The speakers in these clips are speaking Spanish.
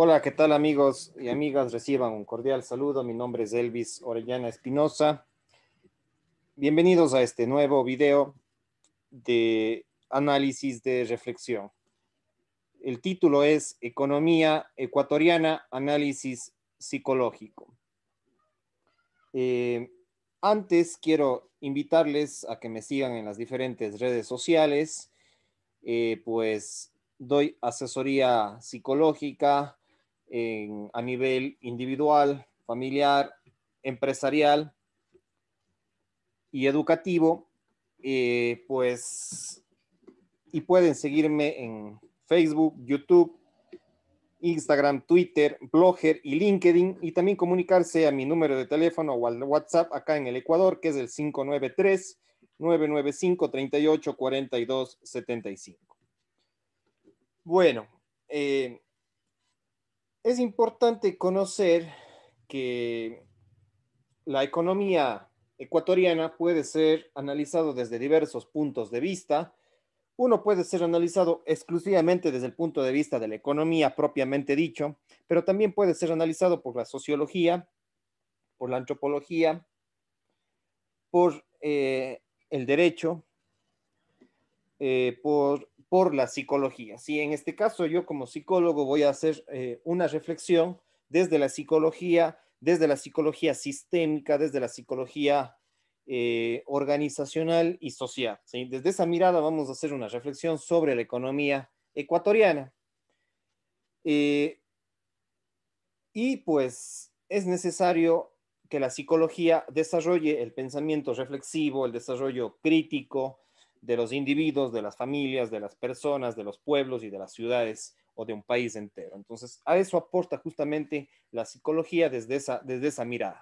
Hola, ¿qué tal amigos y amigas? Reciban un cordial saludo. Mi nombre es Elvis Orellana Espinosa. Bienvenidos a este nuevo video de análisis de reflexión. El título es Economía Ecuatoriana, Análisis Psicológico. Eh, Antes quiero invitarles a que me sigan en las diferentes redes sociales, pues doy asesoría psicológica a nivel individual, familiar, empresarial y educativo, pues, y pueden seguirme en Facebook, YouTube, Instagram, Twitter, Blogger y LinkedIn, y también comunicarse a mi número de teléfono o al WhatsApp acá en el Ecuador, que es el 593-995-3842-75. Bueno, es importante conocer que la economía ecuatoriana puede ser analizado desde diversos puntos de vista. Uno puede ser analizado exclusivamente desde el punto de vista de la economía propiamente dicho, pero también puede ser analizado por la sociología, por la antropología, por el derecho, por la psicología. Sí, en este caso yo como psicólogo voy a hacer una reflexión desde la psicología sistémica, desde la psicología organizacional y social. ¿Sí? Desde esa mirada vamos a hacer una reflexión sobre la economía ecuatoriana. Eh, y pues es necesario que la psicología desarrolle el pensamiento reflexivo, el desarrollo crítico de los individuos, de las familias, de las personas, de los pueblos y de las ciudades o de un país entero. Entonces, a eso aporta justamente la psicología desde esa mirada.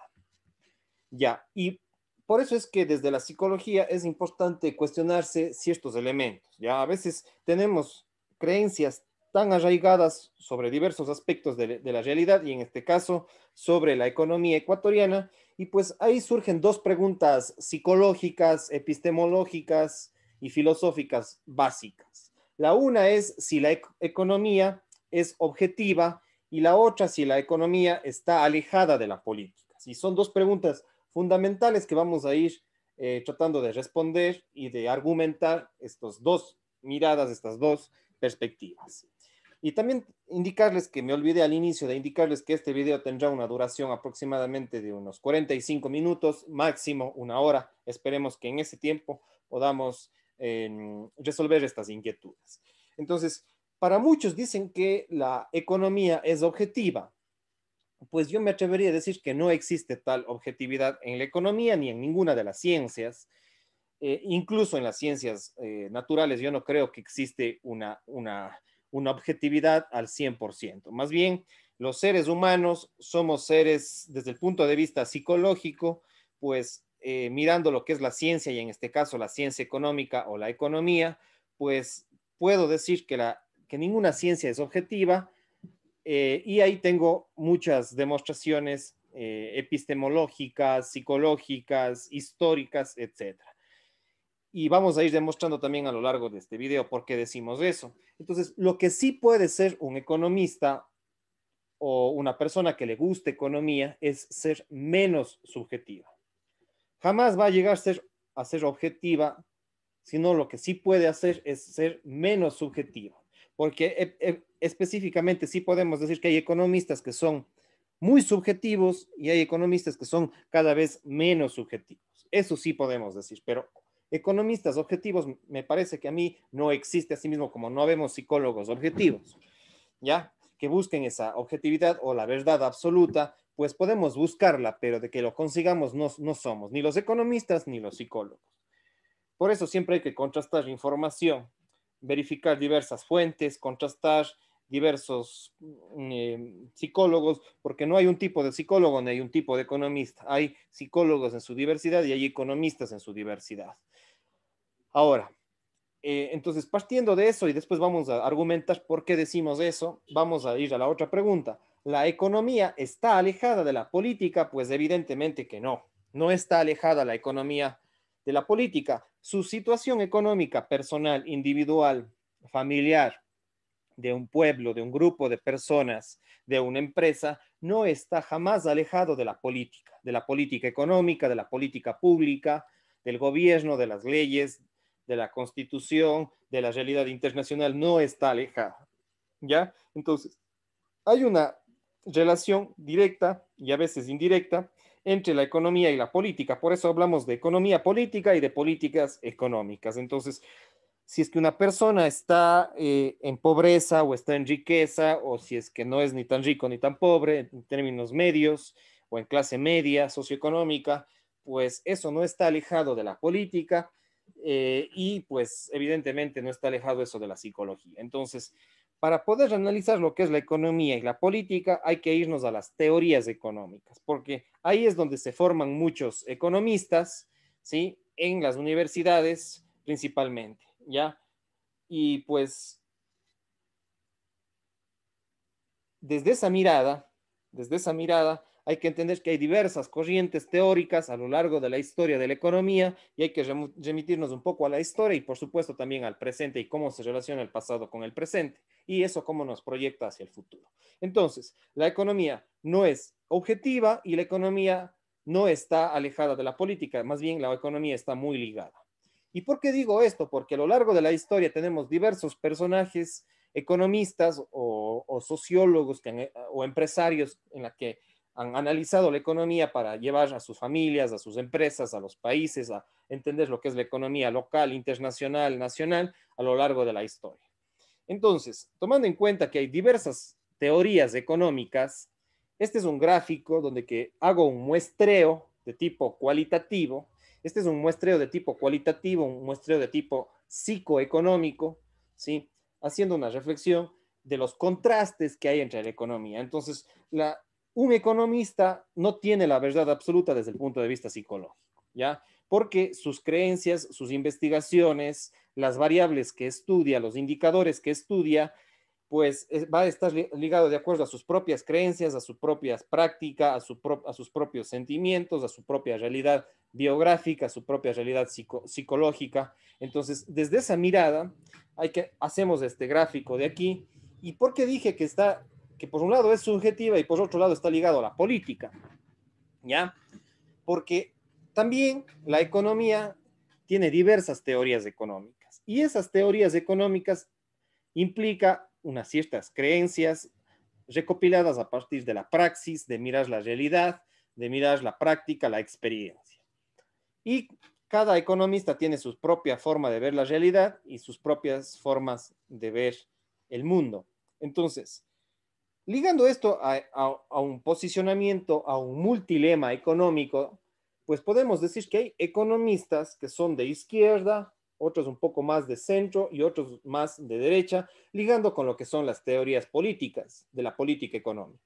Ya, y por eso es que desde la psicología es importante cuestionarse ciertos elementos. Ya, a veces tenemos creencias tan arraigadas sobre diversos aspectos de la realidad y en este caso sobre la economía ecuatoriana, y pues ahí surgen dos preguntas psicológicas, epistemológicas y filosóficas básicas. La una es si la economía es objetiva y la otra si la economía está alejada de la política. Y son dos preguntas fundamentales que vamos a ir tratando de responder y de argumentar estas dos miradas, estas dos perspectivas. Y también indicarles que me olvidé al inicio de indicarles que este video tendrá una duración aproximadamente de unos 45 minutos, máximo una hora. Esperemos que en ese tiempo podamos resolver estas inquietudes. Entonces, para muchos dicen que la economía es objetiva. Pues yo me atrevería a decir que no existe tal objetividad en la economía ni en ninguna de las ciencias. Incluso en las ciencias naturales yo no creo que existe una objetividad al 100%. Más bien, los seres humanos somos seres desde el punto de vista psicológico, pues mirando lo que es la ciencia y en este caso la ciencia económica o la economía, pues puedo decir que ninguna ciencia es objetiva, y ahí tengo muchas demostraciones epistemológicas, psicológicas, históricas, etcétera. Y vamos a ir demostrando también a lo largo de este video por qué decimos eso. Entonces, lo que sí puede ser un economista o una persona que le guste economía es ser menos subjetiva. Jamás va a llegar a ser objetiva, sino lo que sí puede hacer es ser menos subjetiva. Porque específicamente sí podemos decir que hay economistas que son muy subjetivos y hay economistas que son cada vez menos subjetivos. Eso sí podemos decir, pero economistas objetivos me parece que a mí no existe, así mismo como no vemos psicólogos objetivos, ¿ya? Que busquen esa objetividad o la verdad absoluta, pues podemos buscarla, pero de que lo consigamos no somos ni los economistas ni los psicólogos. Por eso siempre hay que contrastar información, verificar diversas fuentes, contrastar diversos psicólogos, porque no hay un tipo de psicólogo ni hay un tipo de economista. Hay psicólogos en su diversidad y hay economistas en su diversidad. Ahora, entonces, partiendo de eso y después vamos a argumentar por qué decimos eso, vamos a ir a la otra pregunta. ¿La economía está alejada de la política? Pues evidentemente que no. No está alejada la economía de la política. Su situación económica, personal, individual, familiar, de un pueblo, de un grupo de personas, de una empresa, no está jamás alejado de la política económica, de la política pública, del gobierno, de las leyes, de la constitución, de la realidad internacional, no está alejado, ¿ya? Entonces, hay una relación directa y a veces indirecta entre la economía y la política. Por eso hablamos de economía política y de políticas económicas. Entonces, si es que una persona está en pobreza o está en riqueza, o si es que no es ni tan rico ni tan pobre, en términos medios o en clase media socioeconómica, pues eso no está alejado de la política y pues evidentemente no está alejado eso de la psicología. Entonces, para poder analizar lo que es la economía y la política, hay que irnos a las teorías económicas, porque ahí es donde se forman muchos economistas, ¿sí? En las universidades principalmente, ¿ya? Y pues desde esa mirada, desde esa mirada, hay que entender que hay diversas corrientes teóricas a lo largo de la historia de la economía y hay que remitirnos un poco a la historia y por supuesto también al presente y cómo se relaciona el pasado con el presente y eso cómo nos proyecta hacia el futuro. Entonces, la economía no es objetiva y la economía no está alejada de la política, más bien la economía está muy ligada. ¿Y por qué digo esto? Porque a lo largo de la historia tenemos diversos personajes economistas o sociólogos o empresarios en la que han analizado la economía para llevar a sus familias, a sus empresas, a los países, a entender lo que es la economía local, internacional, nacional, a lo largo de la historia. Entonces, tomando en cuenta que hay diversas teorías económicas, este es un gráfico donde que hago un muestreo de tipo cualitativo. Este es un muestreo de tipo cualitativo, un muestreo de tipo psicoeconómico, ¿sí? Haciendo una reflexión de los contrastes que hay entre la economía. Entonces, un economista no tiene la verdad absoluta desde el punto de vista psicológico, ¿ya? Porque sus creencias, sus investigaciones, las variables que estudia, los indicadores que estudia, pues va a estar ligado de acuerdo a sus propias creencias, a sus propias prácticas, a sus propios sentimientos, a su propia realidad biográfica, a su propia realidad psicológica. Entonces, desde esa mirada, hacemos este gráfico de aquí. ¿Y por qué dije que por un lado es subjetiva y por otro lado está ligado a la política? ¿Ya? Porque también la economía tiene diversas teorías económicas y esas teorías económicas implica unas ciertas creencias recopiladas a partir de la praxis, de mirar la realidad, de mirar la práctica, la experiencia. Y cada economista tiene su propia forma de ver la realidad y sus propias formas de ver el mundo. Entonces, ligando esto a un posicionamiento, a un multilema económico, pues podemos decir que hay economistas que son de izquierda, otros un poco más de centro y otros más de derecha, ligando con lo que son las teorías políticas de la política económica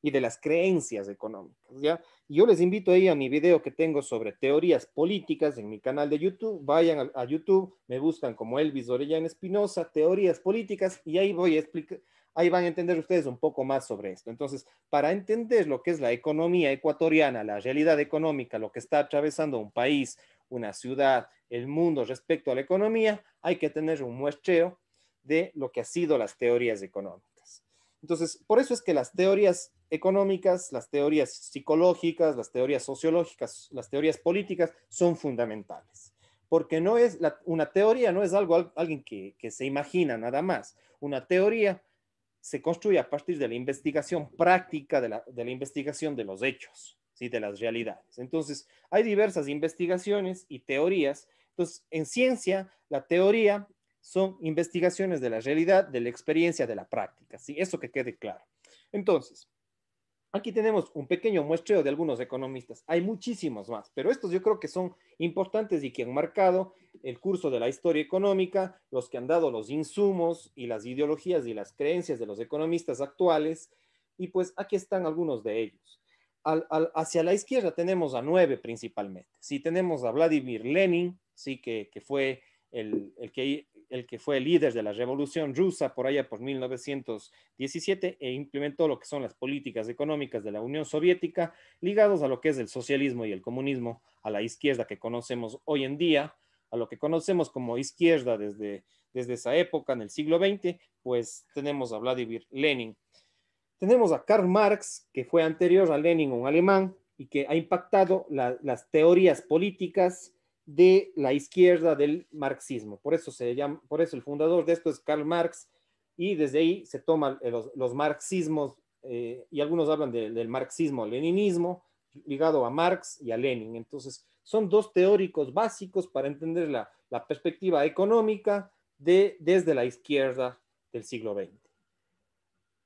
y de las creencias económicas, ¿ya? Yo les invito ahí a mi video que tengo sobre teorías políticas en mi canal de YouTube. Vayan a YouTube, me buscan como Elvis Orellana Espinosa, teorías políticas, y ahí voy a explicar, ahí van a entender ustedes un poco más sobre esto. Entonces, para entender lo que es la economía ecuatoriana, la realidad económica, lo que está atravesando un país, una ciudad, el mundo respecto a la economía, hay que tener un muestreo de lo que han sido las teorías económicas. Entonces, por eso es que las teorías económicas, las teorías psicológicas, las teorías sociológicas, las teorías políticas son fundamentales. Porque no es una teoría, no es algo, alguien que se imagina nada más. Una teoría se construye a partir de la investigación práctica, de la investigación de los hechos, ¿sí? De las realidades. Entonces, hay diversas investigaciones y teorías. Entonces, en ciencia, la teoría son investigaciones de la realidad, de la experiencia, de la práctica, ¿sí? Eso que quede claro. Entonces, aquí tenemos un pequeño muestreo de algunos economistas. Hay muchísimos más, pero estos yo creo que son importantes y que han marcado el curso de la historia económica, los que han dado los insumos y las ideologías y las creencias de los economistas actuales. Y pues aquí están algunos de ellos. Hacia la izquierda tenemos a 9 principalmente. Sí, tenemos a Vladimir Lenin, sí, que fue el que fue el líder de la revolución rusa por allá por 1917 e implementó lo que son las políticas económicas de la Unión Soviética ligados a lo que es el socialismo y el comunismo a la izquierda que conocemos hoy en día, a lo que conocemos como izquierda desde esa época, en el siglo XX, pues tenemos a Vladimir Lenin. Tenemos a Karl Marx, que fue anterior a Lenin, un alemán, y que ha impactado las teorías políticas de la izquierda del marxismo. Por eso el fundador de esto es Karl Marx, y desde ahí se toman los marxismos, y algunos hablan del marxismo-leninismo, ligado a Marx y a Lenin. Entonces, son dos teóricos básicos para entender la perspectiva económica desde la izquierda del siglo XX.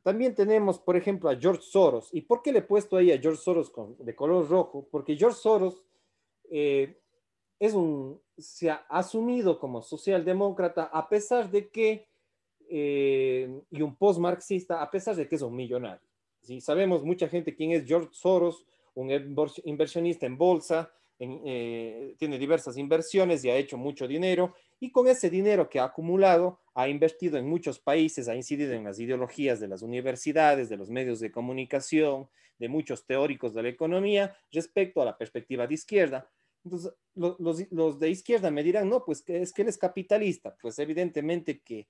También tenemos, por ejemplo, a George Soros. ¿Y por qué le he puesto ahí a George Soros de color rojo? Porque George Soros eh, se ha asumido como socialdemócrata a pesar de que, y un post-marxista, a pesar de que es un millonario. ¿Sí? Sabemos mucha gente quién es George Soros, un inversionista en bolsa, tiene diversas inversiones y ha hecho mucho dinero, y con ese dinero que ha acumulado, ha invertido en muchos países, ha incidido en las ideologías de las universidades, de los medios de comunicación, de muchos teóricos de la economía respecto a la perspectiva de izquierda. Entonces, los de izquierda me dirán, no, pues que es que él es capitalista. Pues evidentemente que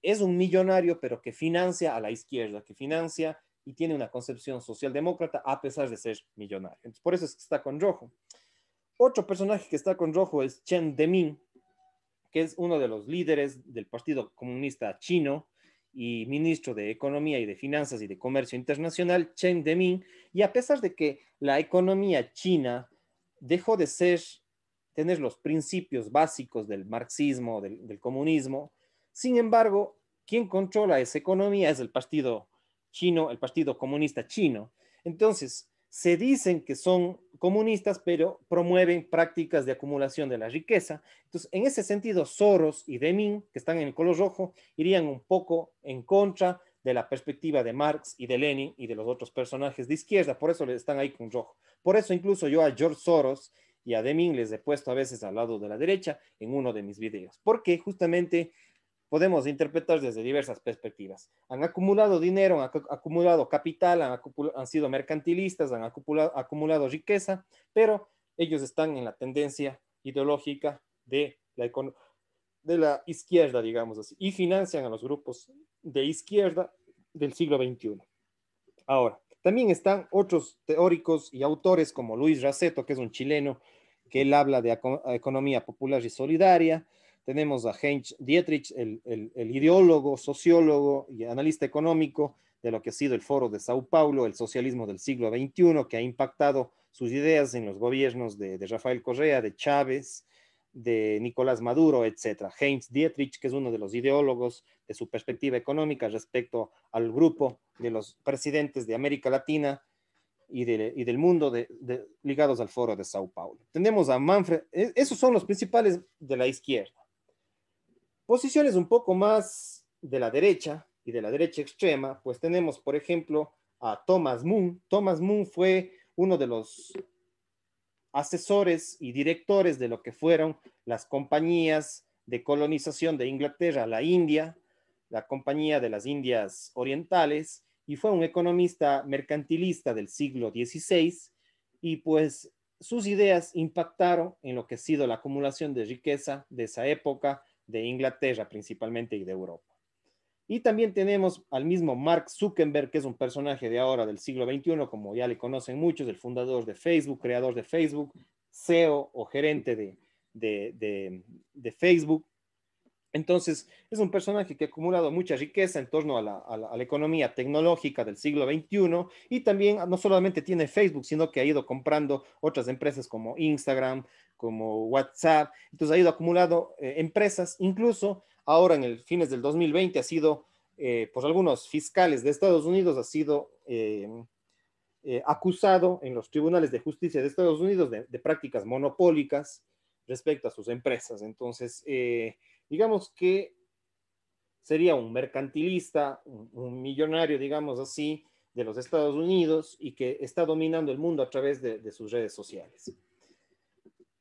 es un millonario, pero que financia a la izquierda, que financia y tiene una concepción socialdemócrata a pesar de ser millonario. Entonces, por eso es que está con rojo. Otro personaje que está con rojo es Chen Deming, que es uno de los líderes del Partido Comunista Chino y ministro de Economía y de Finanzas y de Comercio Internacional, Chen Deming, y a pesar de que la economía china dejó de tener los principios básicos del marxismo, del comunismo, sin embargo, quien controla esa economía es el partido chino, el Partido Comunista Chino. Entonces, se dicen que son comunistas, pero promueven prácticas de acumulación de la riqueza. Entonces, en ese sentido, Soros y Deming, que están en el color rojo, irían un poco en contra de la perspectiva de Marx y de Lenin y de los otros personajes de izquierda. Por eso están ahí con rojo. Por eso incluso yo a George Soros y a Deming les he puesto a veces al lado de la derecha en uno de mis videos, porque justamente podemos interpretar desde diversas perspectivas. Han acumulado dinero, han acumulado capital, han sido mercantilistas, han acumulado riqueza, pero ellos están en la tendencia ideológica de la izquierda, digamos así, y financian a los grupos de izquierda del siglo XXI. Ahora, también están otros teóricos y autores como Luis Raceto, que es un chileno, que él habla de economía popular y solidaria. Tenemos a Heinz Dietrich, el ideólogo, sociólogo y analista económico de lo que ha sido el Foro de Sao Paulo, el socialismo del siglo XXI, que ha impactado sus ideas en los gobiernos de Rafael Correa, de Chávez, de Nicolás Maduro, etcétera. Heinz Dietrich, que es uno de los ideólogos de su perspectiva económica respecto al grupo de los presidentes de América Latina y del mundo ligados al Foro de Sao Paulo. Tenemos a Manfred, esos son los principales de la izquierda. Posiciones un poco más de la derecha y de la derecha extrema, pues tenemos, por ejemplo, a Thomas Moon. Thomas Moon fue uno de los asesores y directores de lo que fueron las compañías de colonización de Inglaterra a la India, la Compañía de las Indias Orientales, y fue un economista mercantilista del siglo XVI, y pues sus ideas impactaron en lo que ha sido la acumulación de riqueza de esa época, de Inglaterra principalmente y de Europa. Y también tenemos al mismo Mark Zuckerberg, que es un personaje de ahora del siglo XXI, como ya le conocen muchos, el fundador de Facebook, creador de Facebook, CEO o gerente de Facebook. Entonces, es un personaje que ha acumulado mucha riqueza en torno a la economía tecnológica del siglo XXI, y también no solamente tiene Facebook, sino que ha ido comprando otras empresas como Instagram, como WhatsApp. Entonces, ha ido acumulando empresas, incluso ahora en el fines del 2020 ha sido, por algunos fiscales de Estados Unidos, ha sido acusado en los tribunales de justicia de Estados Unidos de prácticas monopólicas respecto a sus empresas. Entonces, digamos que sería un mercantilista, un millonario, digamos así, de los Estados Unidos, y que está dominando el mundo a través de sus redes sociales.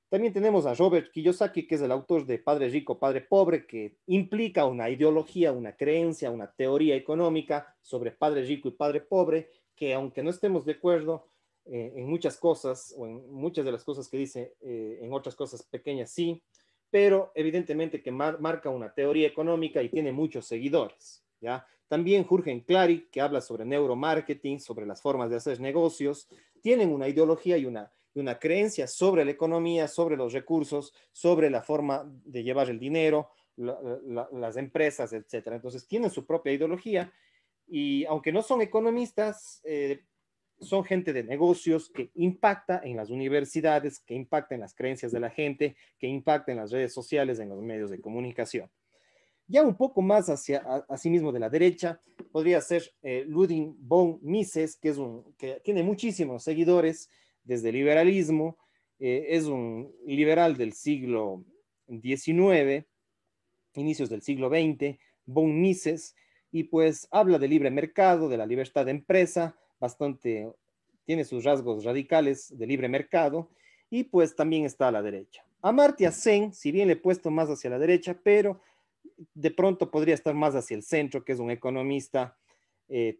También tenemos a Robert Kiyosaki, que es el autor de Padre Rico, Padre Pobre, que implica una ideología, una creencia, una teoría económica sobre Padre Rico y Padre Pobre, que aunque no estemos de acuerdo en muchas cosas, o en muchas de las cosas que dice, en otras cosas pequeñas sí, pero evidentemente que marca una teoría económica y tiene muchos seguidores, ¿ya? También Jürgen Klarik, que habla sobre neuromarketing, sobre las formas de hacer negocios, tienen una ideología y una creencia sobre la economía, sobre los recursos, sobre la forma de llevar el dinero, las empresas, etcétera. Entonces, tienen su propia ideología y aunque no son economistas, son gente de negocios que impacta en las universidades, que impacta en las creencias de la gente, que impacta en las redes sociales, en los medios de comunicación. Ya un poco más hacia asimismo de la derecha, podría ser Ludwig von Mises, que tiene muchísimos seguidores desde el liberalismo, es un liberal del siglo XIX, inicios del siglo XX, von Mises, y pues habla de libre mercado, de la libertad de empresa, bastante, tiene sus rasgos radicales de libre mercado, y pues también está a la derecha. Amartya Sen, si bien le he puesto más hacia la derecha, pero de pronto podría estar más hacia el centro, que es un economista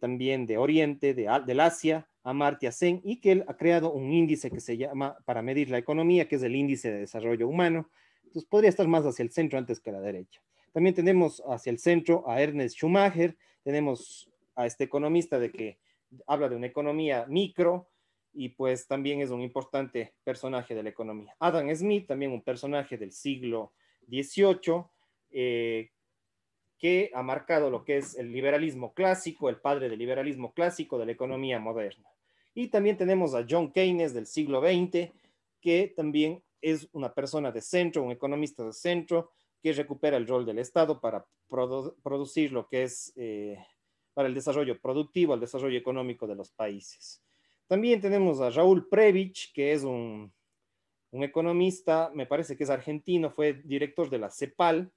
también de Oriente, del Asia, Amartya Sen, y que él ha creado un índice que se llama, para medir la economía, que es el índice de desarrollo humano. Entonces podría estar más hacia el centro antes que a la derecha. También tenemos hacia el centro a Ernest Schumacher, tenemos a este economista de que habla de una economía micro y pues también es un importante personaje de la economía. Adam Smith, también un personaje del siglo XVIII, que ha marcado lo que es el liberalismo clásico, el padre del liberalismo clásico de la economía moderna. Y también tenemos a John Keynes del siglo XX, que también es una persona de centro, un economista de centro, que recupera el rol del Estado para producir lo que es para el desarrollo productivo, el desarrollo económico de los países. También tenemos a Raúl Prebisch, que es un economista, me parece que es argentino, fue director de la CEPAL,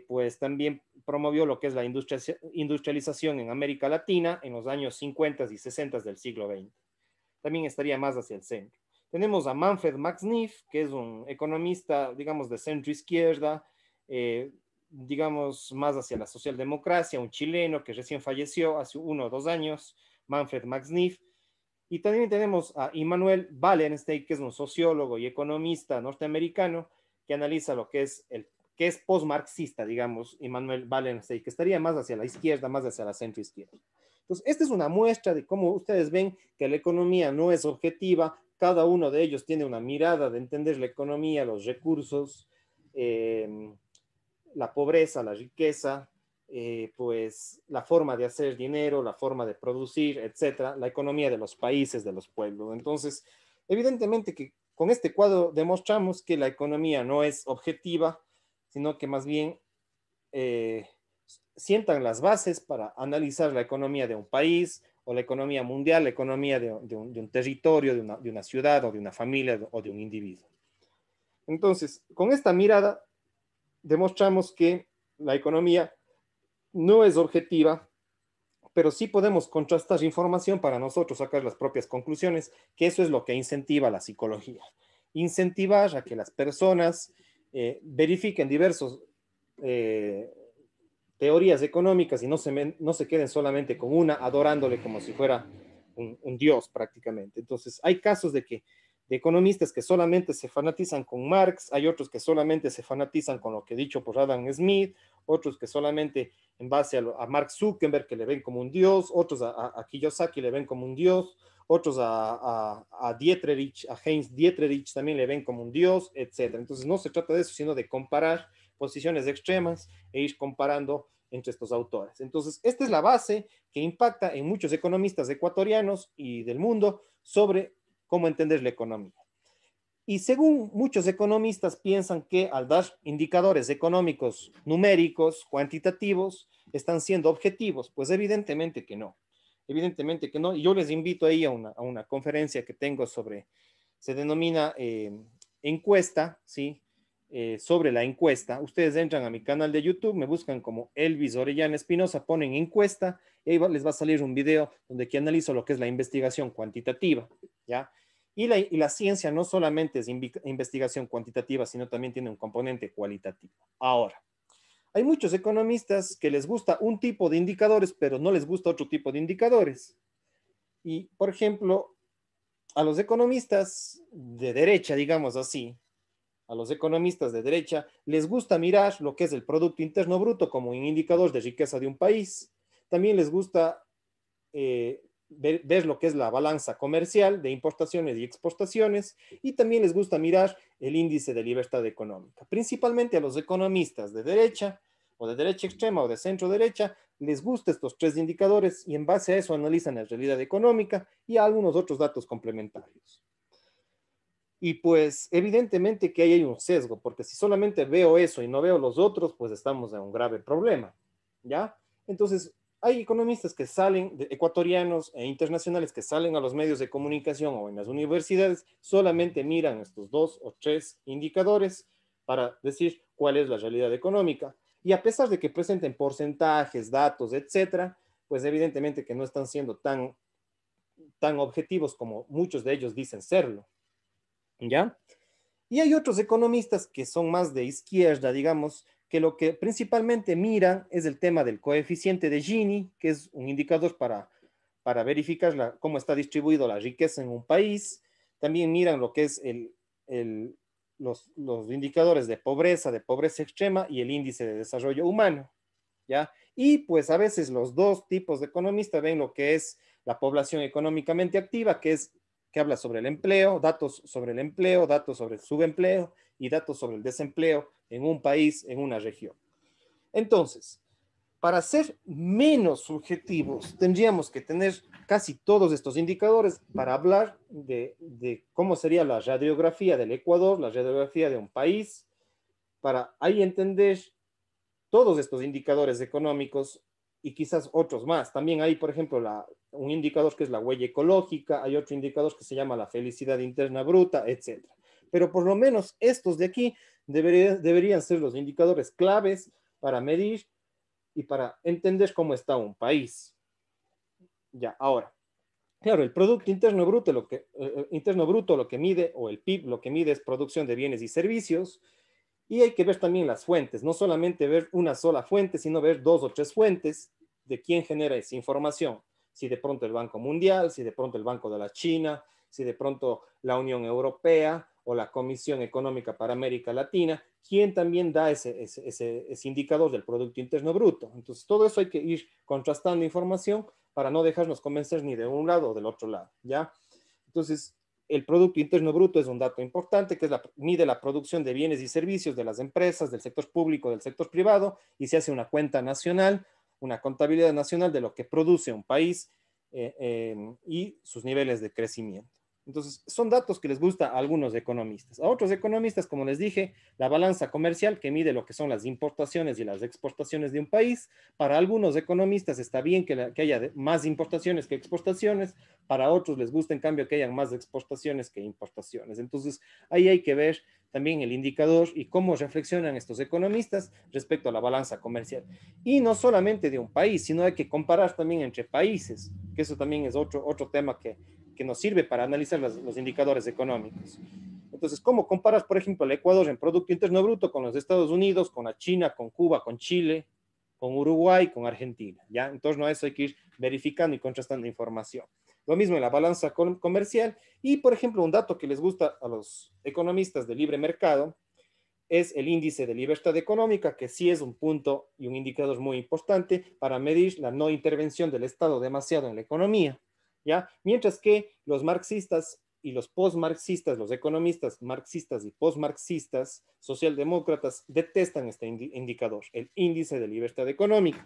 pues también promovió lo que es la industrialización en América Latina en los años 50 y 60 del siglo XX. También estaría más hacia el centro. Tenemos a Manfred Max Neef, que es un economista, digamos, de centro izquierda, digamos, más hacia la socialdemocracia, un chileno que recién falleció hace 1 o 2 años, Manfred Max Neef. Y también tenemos a Immanuel Wallenstein, que es un sociólogo y economista norteamericano que analiza lo que es que es postmarxista, digamos, Immanuel Wallenstein, que estaría más hacia la izquierda, más hacia la centro izquierda. Entonces, esta es una muestra de cómo ustedes ven que la economía no es objetiva, cada uno de ellos tiene una mirada de entender la economía, los recursos, la pobreza, la riqueza, pues la forma de hacer dinero, la forma de producir, etcétera, la economía de los países, de los pueblos. Entonces, evidentemente que con este cuadro demostramos que la economía no es objetiva, sino que más bien eh, sientan las bases para analizar la economía de un país o la economía mundial, la economía de un territorio, de una ciudad o de una familia o de un individuo. Entonces, con esta mirada demostramos que la economía no es objetiva, pero sí podemos contrastar información para nosotros sacar las propias conclusiones, que eso es lo que incentiva la psicología. Incentivar a que las personas verifiquen diversos teorías económicas y no se queden solamente con una, adorándole como si fuera un dios prácticamente. Entonces, hay casos de economistas que solamente se fanatizan con Marx, hay otros que solamente se fanatizan con lo que he dicho por Adam Smith, otros que solamente en base a Mark Zuckerberg que le ven como un dios, otros a Kiyosaki le ven como un dios, otros a Dietrich, a Heinz Dietrich también le ven como un dios, etc. Entonces no se trata de eso, sino de comparar posiciones extremas e ir comparando entre estos autores. Entonces, esta es la base que impacta en muchos economistas ecuatorianos y del mundo sobre cómo entender la economía. Y según muchos economistas piensan que al dar indicadores económicos numéricos, cuantitativos, están siendo objetivos. Pues evidentemente que no. Evidentemente que no. Y yo les invito ahí a una conferencia que tengo sobre, se denomina encuesta, ¿sí? Sobre la encuesta. Ustedes entran a mi canal de YouTube, me buscan como Elvis Orellana Espinosa, ponen encuesta y ahí les va a salir un video donde aquí analizo lo que es la investigación cuantitativa, ¿ya? Y la ciencia no solamente es investigación cuantitativa, sino también tiene un componente cualitativo. Ahora, hay muchos economistas que les gusta un tipo de indicadores, pero no les gusta otro tipo de indicadores. Y, por ejemplo, a los economistas de derecha, digamos así, a los economistas de derecha les gusta mirar lo que es el Producto Interno Bruto como un indicador de riqueza de un país. También les gusta ver lo que es la balanza comercial de importaciones y exportaciones, y también les gusta mirar el índice de libertad económica. Principalmente a los economistas de derecha o de derecha extrema o de centro derecha les gustan estos tres indicadores y en base a eso analizan la realidad económica y algunos otros datos complementarios. Y pues evidentemente que ahí hay un sesgo, porque si solamente veo eso y no veo los otros, pues estamos en un grave problema, ¿ya? Entonces, hay economistas que salen, ecuatorianos e internacionales, que salen a los medios de comunicación o en las universidades, solamente miran estos dos o tres indicadores para decir cuál es la realidad económica. Y a pesar de que presenten porcentajes, datos, etcétera, pues evidentemente que no están siendo tan objetivos como muchos de ellos dicen serlo, ¿ya? Y hay otros economistas que son más de izquierda, digamos, que lo que principalmente miran es el tema del coeficiente de Gini, que es un indicador para verificar cómo está distribuido la riqueza en un país. También miran lo que es los indicadores de pobreza extrema y el índice de desarrollo humano, ¿ya? Y pues a veces los dos tipos de economistas ven lo que es la población económicamente activa, que habla sobre el empleo, datos sobre el empleo, datos sobre el subempleo y datos sobre el desempleo en un país, en una región. Entonces, para ser menos subjetivos, tendríamos que tener casi todos estos indicadores para hablar de cómo sería la radiografía del Ecuador, la radiografía de un país, para ahí entender todos estos indicadores económicos y quizás otros más. También hay, por ejemplo, un indicador que es la huella ecológica, hay otro indicador que se llama la felicidad interna bruta, etc. Pero por lo menos estos de aquí deberían ser los indicadores claves para medir y para entender cómo está un país. Ya, ahora, claro, el Producto Interno Bruto, lo que mide, o el PIB, lo que mide es producción de bienes y servicios, y hay que ver también las fuentes, no solamente ver una sola fuente, sino ver dos o tres fuentes de quién genera esa información. Si de pronto el Banco Mundial, si de pronto el Banco de la China, si de pronto la Unión Europea o la Comisión Económica para América Latina, quién también da ese indicador del Producto Interno Bruto. Entonces, todo eso hay que ir contrastando información para no dejarnos convencer ni de un lado o del otro lado, ¿ya? Entonces, el Producto Interno Bruto es un dato importante que mide la producción de bienes y servicios de las empresas, del sector público, del sector privado, y se hace una cuenta nacional, una contabilidad nacional de lo que produce un país y sus niveles de crecimiento. Entonces, son datos que les gusta a algunos economistas. A otros economistas, como les dije, la balanza comercial que mide lo que son las importaciones y las exportaciones de un país. Para algunos economistas está bien que haya más importaciones que exportaciones. Para otros les gusta, en cambio, que hayan más exportaciones que importaciones. Entonces, ahí hay que ver también el indicador y cómo reflexionan estos economistas respecto a la balanza comercial. Y no solamente de un país, sino hay que comparar también entre países, que eso también es otro tema que nos sirve para analizar los indicadores económicos. Entonces, ¿cómo comparas, por ejemplo, el Ecuador en Producto Interno Bruto con los Estados Unidos, con la China, con Cuba, con Chile, con Uruguay, con Argentina? ¿Ya? Entonces, no, eso hay que ir verificando y contrastando información. Lo mismo en la balanza comercial. Y, por ejemplo, un dato que les gusta a los economistas de libre mercado es el índice de libertad económica, que sí es un punto y un indicador muy importante para medir la no intervención del Estado demasiado en la economía, ¿ya? Mientras que los marxistas y los postmarxistas, los economistas marxistas y postmarxistas, socialdemócratas, detestan este indicador, el índice de libertad económica.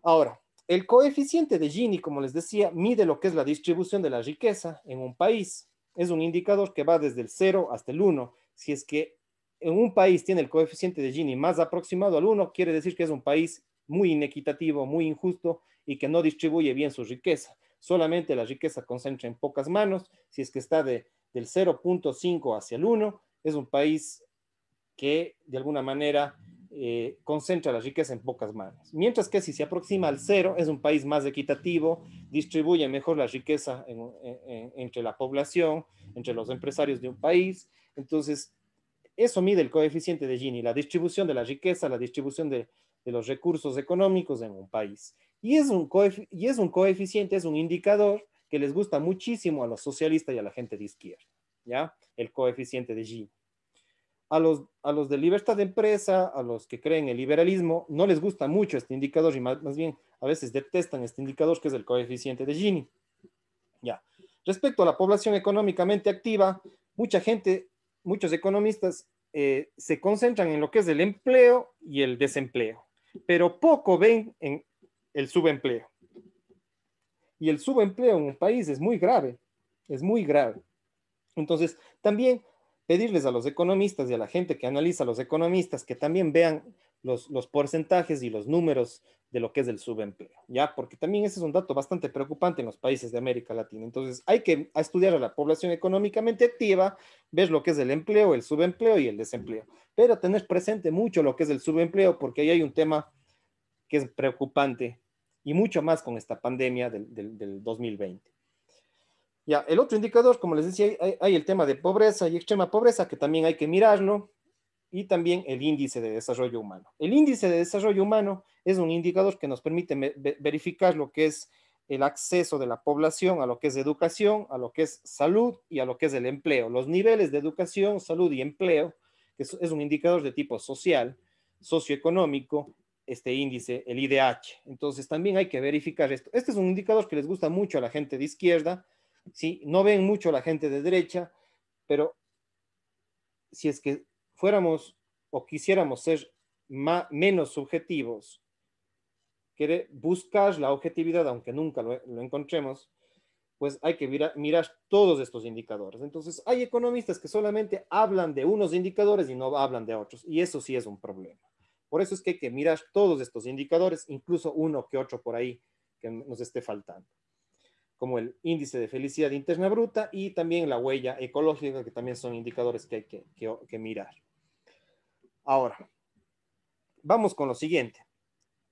Ahora, el coeficiente de Gini, como les decía, mide lo que es la distribución de la riqueza en un país. Es un indicador que va desde el 0 hasta el 1. Si es que en un país tiene el coeficiente de Gini más aproximado al 1, quiere decir que es un país muy inequitativo, muy injusto y que no distribuye bien su riqueza. Solamente la riqueza concentra en pocas manos. Si es que está del 0.5 hacia el 1, es un país que de alguna manera concentra la riqueza en pocas manos. Mientras que si se aproxima al cero, es un país más equitativo, distribuye mejor la riqueza entre la población, entre los empresarios de un país. Entonces, eso mide el coeficiente de Gini, la distribución de la riqueza, la distribución de los recursos económicos en un país. Y es un coeficiente, es un indicador que les gusta muchísimo a los socialistas y a la gente de izquierda, ¿ya? El coeficiente de Gini. a los de libertad de empresa, a los que creen el liberalismo, no les gusta mucho este indicador y más bien a veces detestan este indicador que es el coeficiente de Gini. Ya. Respecto a la población económicamente activa, mucha gente, muchos economistas se concentran en lo que es el empleo y el desempleo, pero poco ven en el subempleo. Y el subempleo en un país es muy grave, es muy grave. Entonces, también pedirles a los economistas y a la gente que analiza a los economistas que también vean los porcentajes y los números de lo que es el subempleo, ¿ya? Porque también ese es un dato bastante preocupante en los países de América Latina. Entonces, hay que estudiar a la población económicamente activa, ver lo que es el empleo, el subempleo y el desempleo, pero tener presente mucho lo que es el subempleo, porque ahí hay un tema que es preocupante y mucho más con esta pandemia del 2020. Ya, el otro indicador, como les decía, hay el tema de pobreza y extrema pobreza, que también hay que mirarlo, y también el índice de desarrollo humano. El índice de desarrollo humano es un indicador que nos permite verificar lo que es el acceso de la población a lo que es educación, a lo que es salud y a lo que es el empleo. Los niveles de educación, salud y empleo, que es un indicador de tipo social, socioeconómico, este índice, el IDH. Entonces también hay que verificar esto. Este es un indicador que les gusta mucho a la gente de izquierda, ¿sí? No ven mucho a la gente de derecha, pero si es que fuéramos o quisiéramos ser menos subjetivos, buscar la objetividad, aunque nunca lo encontremos, pues hay que mirar todos estos indicadores. Entonces, hay economistas que solamente hablan de unos indicadores y no hablan de otros, y eso sí es un problema. Por eso es que hay que mirar todos estos indicadores, incluso uno que otro por ahí que nos esté faltando, como el índice de felicidad interna bruta y también la huella ecológica, que también son indicadores que hay que mirar. Ahora, vamos con lo siguiente.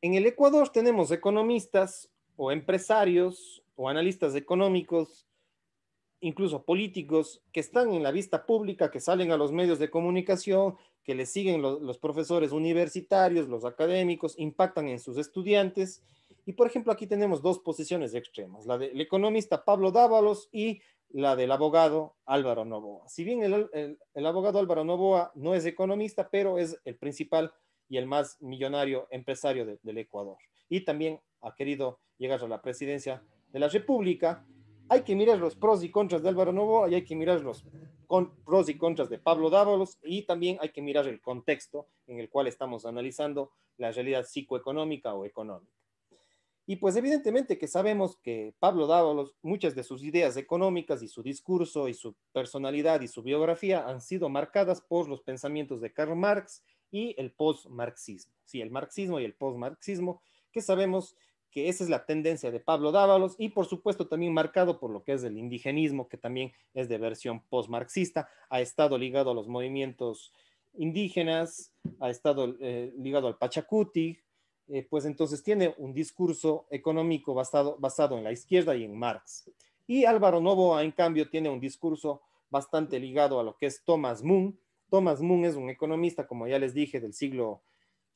En el Ecuador tenemos economistas o empresarios o analistas económicos, incluso políticos, que están en la vista pública, que salen a los medios de comunicación, que les siguen los profesores universitarios, los académicos, impactan en sus estudiantes. Y por ejemplo, aquí tenemos dos posiciones extremas, la del economista Pablo Dávalos y la del abogado Álvaro Noboa. Si bien el abogado Álvaro Noboa no es economista, pero es el principal y el más millonario empresario del Ecuador. Y también ha querido llegar a la presidencia de la República. Hay que mirar los pros y contras de Álvaro Noboa y hay que mirar los pros y contras de Pablo Dávalos y también hay que mirar el contexto en el cual estamos analizando la realidad psicoeconómica o económica. Y pues evidentemente que sabemos que Pablo Dávalos, muchas de sus ideas económicas y su discurso y su personalidad y su biografía han sido marcadas por los pensamientos de Karl Marx y el post-marxismo. Sí, el marxismo y el post-marxismo, que sabemos que esa es la tendencia de Pablo Dávalos y por supuesto también marcado por lo que es el indigenismo, que también es de versión post-marxista, ha estado ligado a los movimientos indígenas, ha estado ligado al Pachacuti, pues entonces tiene un discurso económico basado en la izquierda y en Marx. Y Álvaro Noboa, en cambio, tiene un discurso bastante ligado a lo que es Thomas Moon. Thomas Moon es un economista, como ya les dije, del siglo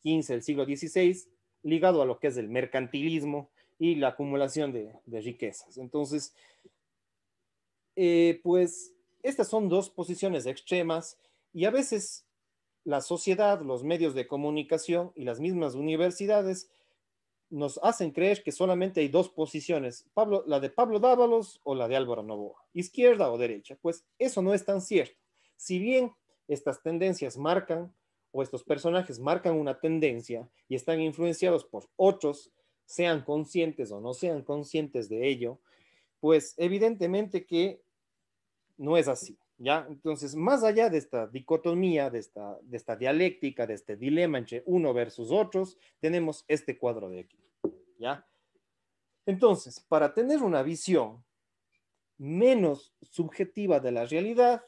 XV, del siglo XVI, ligado a lo que es el mercantilismo y la acumulación de riquezas. Entonces, pues estas son dos posiciones extremas y a veces la sociedad, los medios de comunicación y las mismas universidades nos hacen creer que solamente hay dos posiciones, la de Pablo Dávalos o la de Álvaro Noboa, izquierda o derecha. Pues eso no es tan cierto. Si bien estas tendencias marcan o estos personajes marcan una tendencia y están influenciados por otros, sean conscientes o no sean conscientes de ello, pues evidentemente que no es así. ¿Ya? Entonces, más allá de esta dicotomía, de esta dialéctica, de este dilema entre uno versus otros, tenemos este cuadro de aquí. ¿Ya? Entonces, para tener una visión menos subjetiva de la realidad,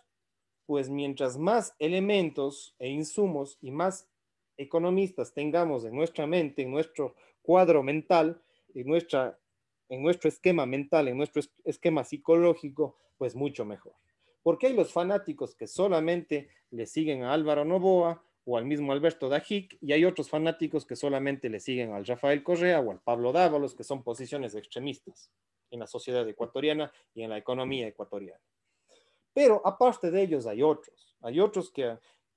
pues mientras más elementos e insumos y más economistas tengamos en nuestra mente, en nuestro cuadro mental, en nuestro esquema mental, en nuestro esquema psicológico, pues mucho mejor. Porque hay los fanáticos que solamente le siguen a Álvaro Noboa o al mismo Alberto Dajic, y hay otros fanáticos que solamente le siguen al Rafael Correa o al Pablo Dávalos, que son posiciones extremistas en la sociedad ecuatoriana y en la economía ecuatoriana. Pero aparte de ellos hay otros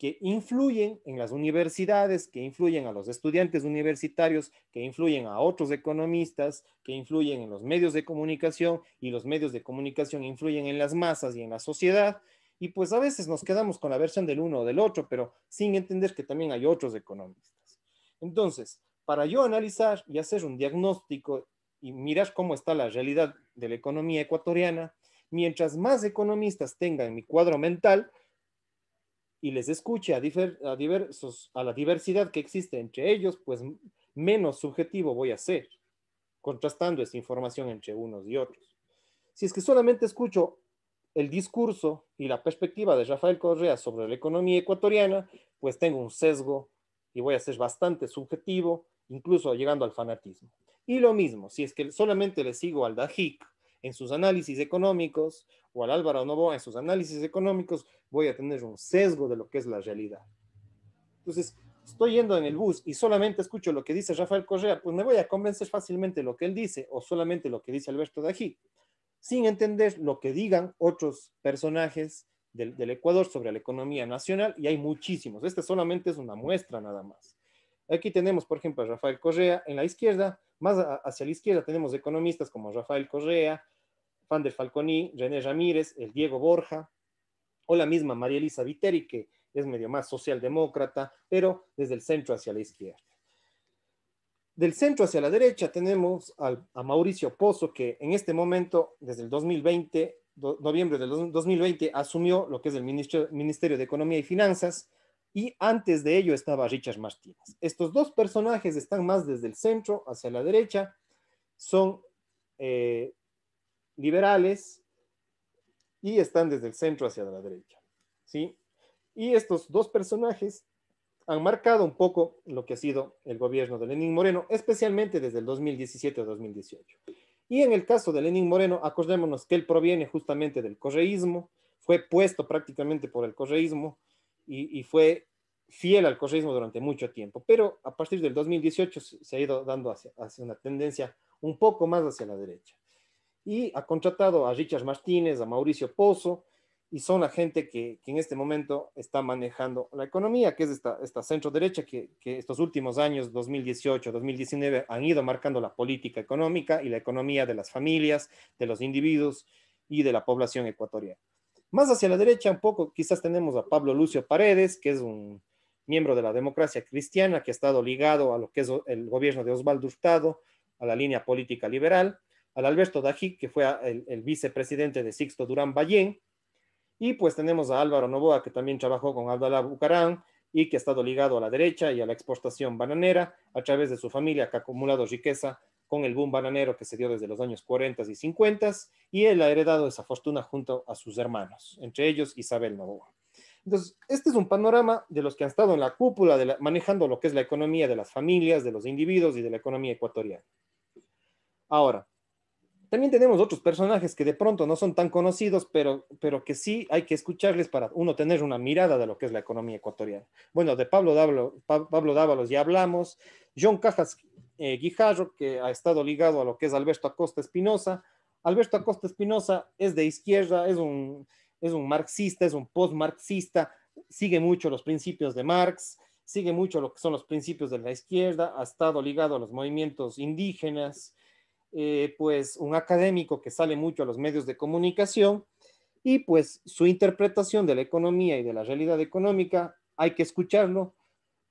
que influyen en las universidades, que influyen a los estudiantes universitarios, que influyen a otros economistas, que influyen en los medios de comunicación, y los medios de comunicación influyen en las masas y en la sociedad. Y pues a veces nos quedamos con la versión del uno o del otro, pero sin entender que también hay otros economistas. Entonces, para yo analizar y hacer un diagnóstico y mirar cómo está la realidad de la economía ecuatoriana, mientras más economistas tenga en mi cuadro mental y les escuche a la diversidad que existe entre ellos, pues menos subjetivo voy a ser, contrastando esta información entre unos y otros. Si es que solamente escucho el discurso y la perspectiva de Rafael Correa sobre la economía ecuatoriana, pues tengo un sesgo y voy a ser bastante subjetivo, incluso llegando al fanatismo. Y lo mismo, si es que solamente le sigo al Dajic en sus análisis económicos o al Álvaro Novoa en sus análisis económicos, voy a tener un sesgo de lo que es la realidad. Entonces, estoy yendo en el bus y solamente escucho lo que dice Rafael Correa, pues me voy a convencer fácilmente lo que él dice o solamente lo que dice Alberto Dajic, sin entender lo que digan otros personajes del Ecuador sobre la economía nacional, y hay muchísimos. Este solamente es una muestra nada más. Aquí tenemos, por ejemplo, a Rafael Correa en la izquierda, más hacia la izquierda tenemos economistas como Rafael Correa, Fan der Falconi, René Ramírez, el Diego Borja, o la misma María Elisa Viteri, que es medio más socialdemócrata, pero desde el centro hacia la izquierda. Del centro hacia la derecha tenemos a Mauricio Pozo, que en este momento, desde el 2020, noviembre del 2020, asumió lo que es el Ministerio de Economía y Finanzas, y antes de ello estaba Richard Martínez. Estos dos personajes están más desde el centro hacia la derecha, son liberales y están desde el centro hacia la derecha, ¿sí? Y estos dos personajes han marcado un poco lo que ha sido el gobierno de Lenín Moreno, especialmente desde el 2017 a 2018. Y en el caso de Lenín Moreno, acordémonos que él proviene justamente del correísmo, fue puesto prácticamente por el correísmo y fue fiel al correísmo durante mucho tiempo, pero a partir del 2018 se ha ido dando hacia una tendencia un poco más hacia la derecha. Y ha contratado a Richard Martínez, a Mauricio Pozo, y son la gente que en este momento está manejando la economía, que es esta centro derecha que estos últimos años, 2018, 2019, han ido marcando la política económica y la economía de las familias, de los individuos y de la población ecuatoriana. Más hacia la derecha un poco quizás tenemos a Pablo Lucio Paredes, que es un miembro de la democracia cristiana que ha estado ligado a lo que es el gobierno de Osvaldo Hurtado, a la línea política liberal, al Alberto Dajic, que fue el vicepresidente de Sixto Durán Ballén, y pues tenemos a Álvaro Novoa, que también trabajó con Abdalá Bucarán y que ha estado ligado a la derecha y a la exportación bananera a través de su familia, que ha acumulado riqueza con el boom bananero que se dio desde los años 40 y 50, y él ha heredado esa fortuna junto a sus hermanos, entre ellos Isabel Novoa. Entonces, este es un panorama de los que han estado en la cúpula, manejando lo que es la economía de las familias, de los individuos y de la economía ecuatoriana. Ahora, también tenemos otros personajes que de pronto no son tan conocidos, pero que sí hay que escucharles para uno tener una mirada de lo que es la economía ecuatoriana. Bueno, de Pablo Dávalos ya hablamos, John Cajas Guijarro, que ha estado ligado a lo que es Alberto Acosta Espinosa. Alberto Acosta Espinosa es de izquierda, es un marxista, es un post-marxista, sigue mucho los principios de Marx, sigue mucho lo que son los principios de la izquierda, ha estado ligado a los movimientos indígenas, pues un académico que sale mucho a los medios de comunicación, y pues su interpretación de la economía y de la realidad económica hay que escucharlo,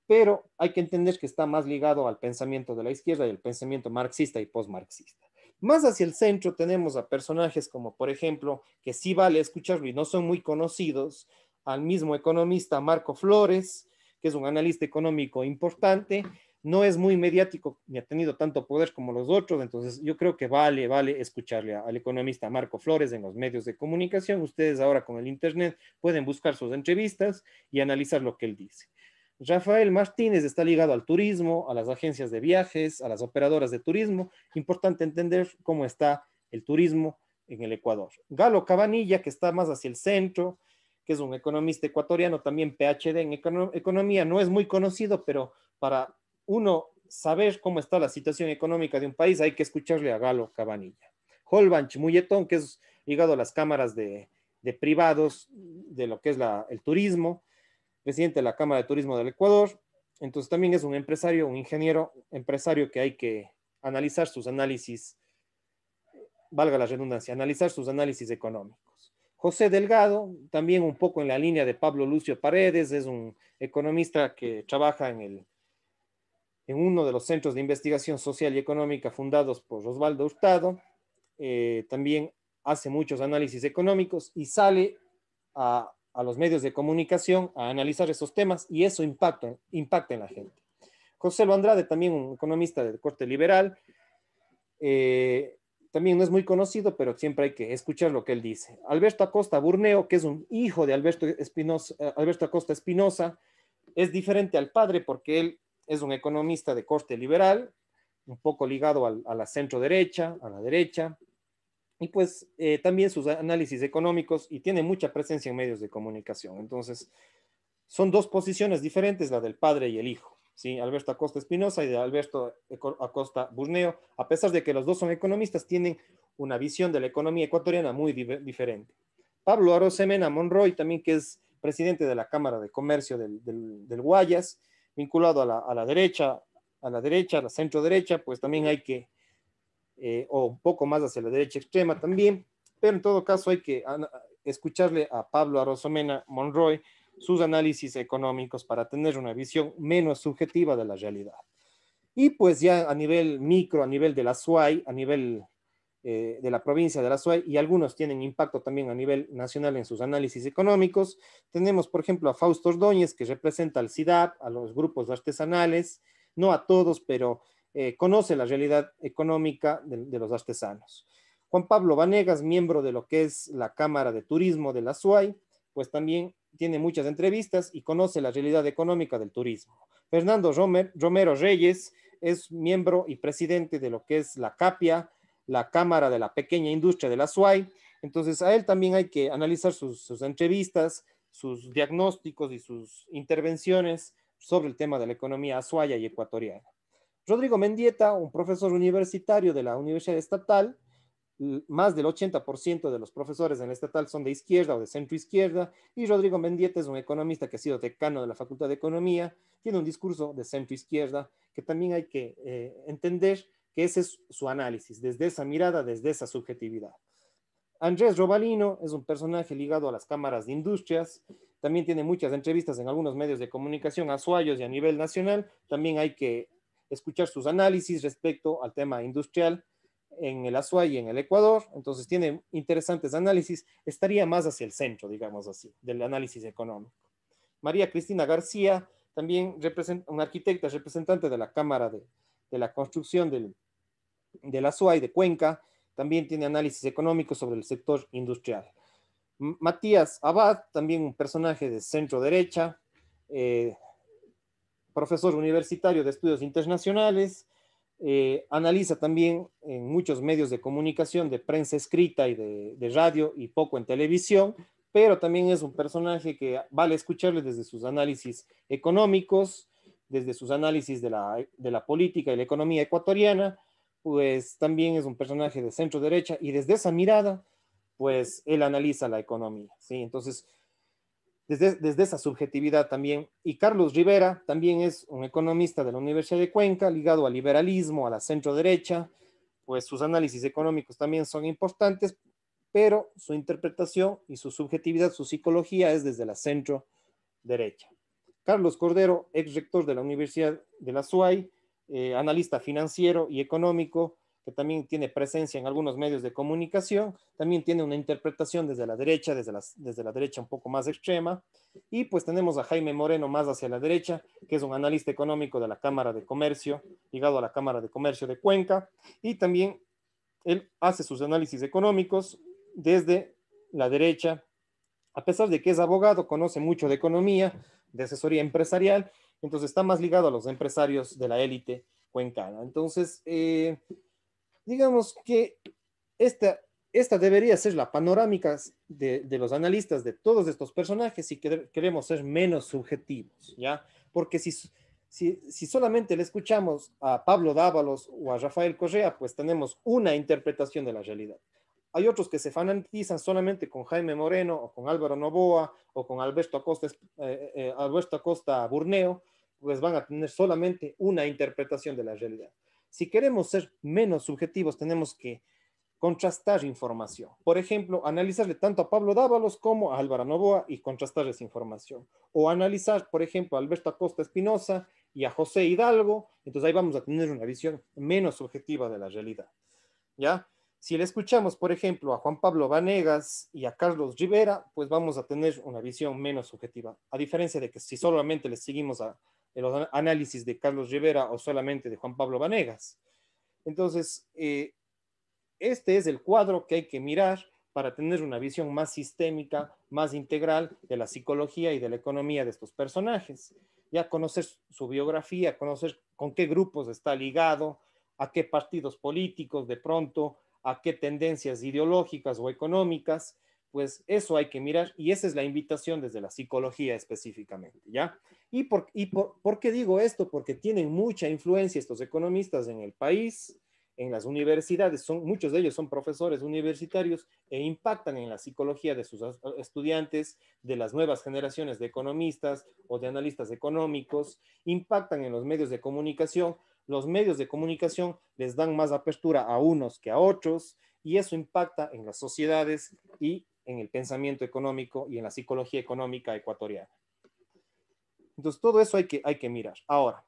pero hay que entender que está más ligado al pensamiento de la izquierda y el pensamiento marxista y postmarxista. Más hacia el centro tenemos a personajes como, por ejemplo, que sí vale escucharlo y no son muy conocidos, al mismo economista Marco Flores, que es un analista económico importante, no es muy mediático ni ha tenido tanto poder como los otros, entonces yo creo que vale escucharle al economista Marco Flores en los medios de comunicación. Ustedes ahora con el internet pueden buscar sus entrevistas y analizar lo que él dice. Rafael Martínez está ligado al turismo, a las agencias de viajes, a las operadoras de turismo. Importante entender cómo está el turismo en el Ecuador. Galo Cabanilla, que está más hacia el centro, que es un economista ecuatoriano, también PhD en economía, no es muy conocido, pero para uno saber cómo está la situación económica de un país hay que escucharle a Galo Cabanilla. Holbanch Mulletón, que es ligado a las cámaras de privados de lo que es el turismo. presidente de la Cámara de Turismo del Ecuador. Entonces también es un empresario, un ingeniero empresario que hay que analizar sus análisis, valga la redundancia, analizar sus análisis económicos. José Delgado, también un poco en la línea de Pablo Lucio Paredes, es un economista que trabaja en uno de los centros de investigación social y económica fundados por Osvaldo Hurtado. También hace muchos análisis económicos y sale a los medios de comunicación a analizar esos temas y eso impacta en la gente. José Lo Andrade, también un economista de corte liberal, también no es muy conocido, pero siempre hay que escuchar lo que él dice. Alberto Acosta Burneo, que es un hijo de Alberto Acosta Espinosa, es diferente al padre porque él es un economista de corte liberal, un poco ligado a la centro derecha, a la derecha, y pues también sus análisis económicos y tiene mucha presencia en medios de comunicación. Entonces, son dos posiciones diferentes, la del padre y el hijo, ¿sí? Alberto Acosta Espinosa y de Alberto Acosta Burneo, a pesar de que los dos son economistas, tienen una visión de la economía ecuatoriana muy diferente. Pablo Arosemena Monroy, también que es presidente de la Cámara de Comercio del Guayas, vinculado a la derecha, a la centro derecha, pues también hay que, o un poco más hacia la derecha extrema también, pero en todo caso hay que escucharle a Pablo Arosemena Monroy sus análisis económicos para tener una visión menos subjetiva de la realidad. Y pues ya a nivel micro, a nivel de la SUAY, a nivel de la provincia de la SUAY, y algunos tienen impacto también a nivel nacional en sus análisis económicos. Tenemos, por ejemplo, a Fausto Ordóñez, que representa al CIDAP, a los grupos artesanales, no a todos, pero conoce la realidad económica de los artesanos. Juan Pablo Vanegas, miembro de lo que es la Cámara de Turismo de la SUAY, pues también tiene muchas entrevistas y conoce la realidad económica del turismo. Fernando Romero Reyes es miembro y presidente de lo que es la CAPIA, la Cámara de la Pequeña Industria de la SUAY. Entonces, a él también hay que analizar sus entrevistas, sus diagnósticos y sus intervenciones sobre el tema de la economía azuaya y ecuatoriana. Rodrigo Mendieta, un profesor universitario de la Universidad Estatal, más del 80% de los profesores en la estatal son de izquierda o de centro izquierda, y Rodrigo Mendieta es un economista que ha sido decano de la Facultad de Economía, tiene un discurso de centro izquierda que también hay que entender que ese es su análisis, desde esa mirada, desde esa subjetividad. Andrés Robalino es un personaje ligado a las cámaras de industrias, también tiene muchas entrevistas en algunos medios de comunicación azuayos y a nivel nacional, también hay que escuchar sus análisis respecto al tema industrial en el Azuay y en el Ecuador, entonces tiene interesantes análisis, estaría más hacia el centro, digamos así, del análisis económico. María Cristina García, también una arquitecta representante de la Cámara de la Construcción del Azuay de Cuenca, también tiene análisis económicos sobre el sector industrial. Matías Abad, también un personaje de centro derecha, profesor universitario de estudios internacionales, analiza también en muchos medios de comunicación, de prensa escrita y de radio y poco en televisión, pero también es un personaje que vale escucharle desde sus análisis económicos, desde sus análisis de la política y la economía ecuatoriana, pues también es un personaje de centro derecha y desde esa mirada, pues él analiza la economía, ¿sí? Entonces, desde esa subjetividad también. Y Carlos Rivera también es un economista de la Universidad de Cuenca, ligado al liberalismo, a la centro derecha, pues sus análisis económicos también son importantes, pero su interpretación y su subjetividad, su psicología es desde la centro derecha. Carlos Cordero, ex rector de la Universidad de la SUAY, analista financiero y económico, que también tiene presencia en algunos medios de comunicación, también tiene una interpretación desde la derecha, desde la derecha un poco más extrema, y pues tenemos a Jaime Moreno más hacia la derecha, que es un analista económico de la Cámara de Comercio, ligado a la Cámara de Comercio de Cuenca, y también él hace sus análisis económicos desde la derecha, a pesar de que es abogado, conoce mucho de economía, de asesoría empresarial, entonces está más ligado a los empresarios de la élite cuencana. Entonces, digamos que esta debería ser la panorámica de los analistas de todos estos personajes si queremos ser menos subjetivos, ¿ya? Porque si solamente le escuchamos a Pablo Dávalos o a Rafael Correa, pues tenemos una interpretación de la realidad. hay otros que se fanatizan solamente con Jaime Moreno o con Álvaro Noboa o con Alberto Acosta Burneo, pues van a tener solamente una interpretación de la realidad. Si queremos ser menos subjetivos, tenemos que contrastar información. Por ejemplo, analizarle tanto a Pablo Dávalos como a Álvaro Noboa y contrastar esa información. O analizar, por ejemplo, a Alberto Acosta Espinosa y a José Hidalgo, entonces ahí vamos a tener una visión menos subjetiva de la realidad. ¿Ya? Si le escuchamos, por ejemplo, a Juan Pablo Vanegas y a Carlos Rivera, pues vamos a tener una visión menos subjetiva. A diferencia de que si solamente le seguimos a los análisis de Carlos Rivera o solamente de Juan Pablo Vanegas. Entonces, este es el cuadro que hay que mirar para tener una visión más sistémica, más integral de la psicología y de la economía de estos personajes. Ya conocer su biografía, conocer con qué grupos está ligado, a qué partidos políticos de pronto, a qué tendencias ideológicas o económicas, pues eso hay que mirar y esa es la invitación desde la psicología específicamente, ¿ya? ¿Por qué digo esto? Porque tienen mucha influencia estos economistas en el país, en las universidades, muchos de ellos son profesores universitarios e impactan en la psicología de sus estudiantes, de las nuevas generaciones de economistas o de analistas económicos, impactan en los medios de comunicación. Los medios de comunicación les dan más apertura a unos que a otros y eso impacta en las sociedades y en el pensamiento económico y en la psicología económica ecuatoriana. Entonces, todo eso hay que mirar. Ahora,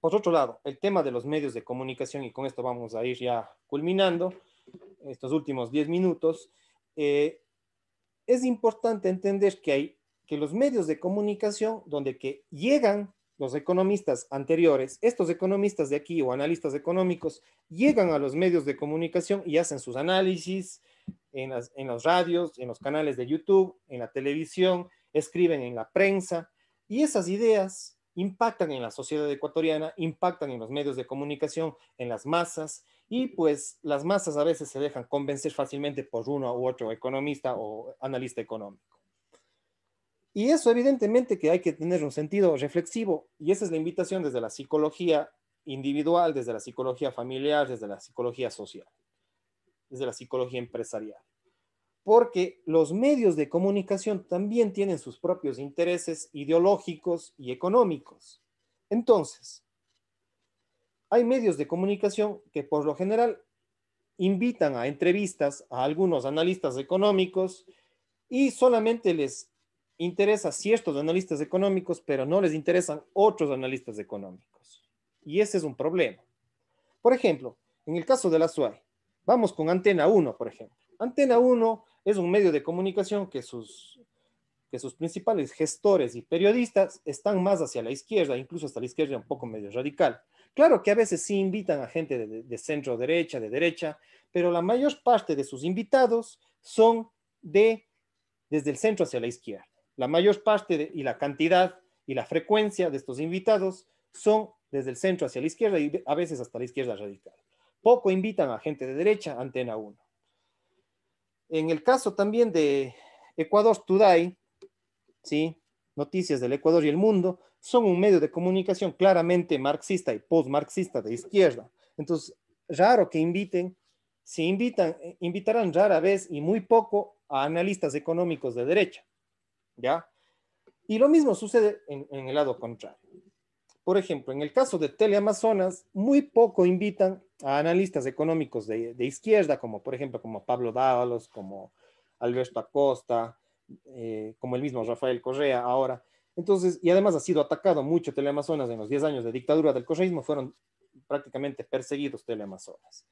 por otro lado, el tema de los medios de comunicación, y con esto vamos a ir ya culminando estos últimos 10 minutos, es importante entender que los medios de comunicación, donde que llegan los economistas anteriores, estos economistas de aquí o analistas económicos, llegan a los medios de comunicación y hacen sus análisis en los radios, en los canales de YouTube, en la televisión, escriben en la prensa, y esas ideas impactan en la sociedad ecuatoriana, impactan en los medios de comunicación, en las masas, y pues las masas a veces se dejan convencer fácilmente por uno u otro economista o analista económico. Y eso evidentemente que hay que tener un sentido reflexivo, y esa es la invitación desde la psicología individual, desde la psicología familiar, desde la psicología social, desde la psicología empresarial. Porque los medios de comunicación también tienen sus propios intereses ideológicos y económicos. Entonces, hay medios de comunicación que por lo general invitan a entrevistas a algunos analistas económicos y solamente les interesa ciertos analistas económicos, pero no les interesan otros analistas económicos. Y ese es un problema. Por ejemplo, en el caso de la SUAY, vamos con Antena 1, por ejemplo. Antena 1 es un medio de comunicación que sus principales gestores y periodistas están más hacia la izquierda, incluso hasta la izquierda un poco medio radical. Claro que a veces sí invitan a gente de centro derecha, de derecha, pero la mayor parte de sus invitados son desde el centro hacia la izquierda. La mayor parte y la cantidad y la frecuencia de estos invitados son desde el centro hacia la izquierda y a veces hasta la izquierda radical. Poco invitan a gente de derecha, Antena 1. En el caso también de Ecuador Today, ¿sí? Noticias del Ecuador y el mundo, son un medio de comunicación claramente marxista y post-marxista de izquierda. Entonces, raro que inviten, si invitarán rara vez y muy poco a analistas económicos de derecha, ¿ya? Y lo mismo sucede en el lado contrario. Por ejemplo, en el caso de Teleamazonas, muy poco invitan a analistas económicos de izquierda, como por ejemplo como Pablo Dávalos, como Alberto Acosta, como el mismo Rafael Correa ahora. Entonces, y además ha sido atacado mucho Teleamazonas en los 10 años de dictadura del correísmo, fueron prácticamente perseguidos Teleamazonas,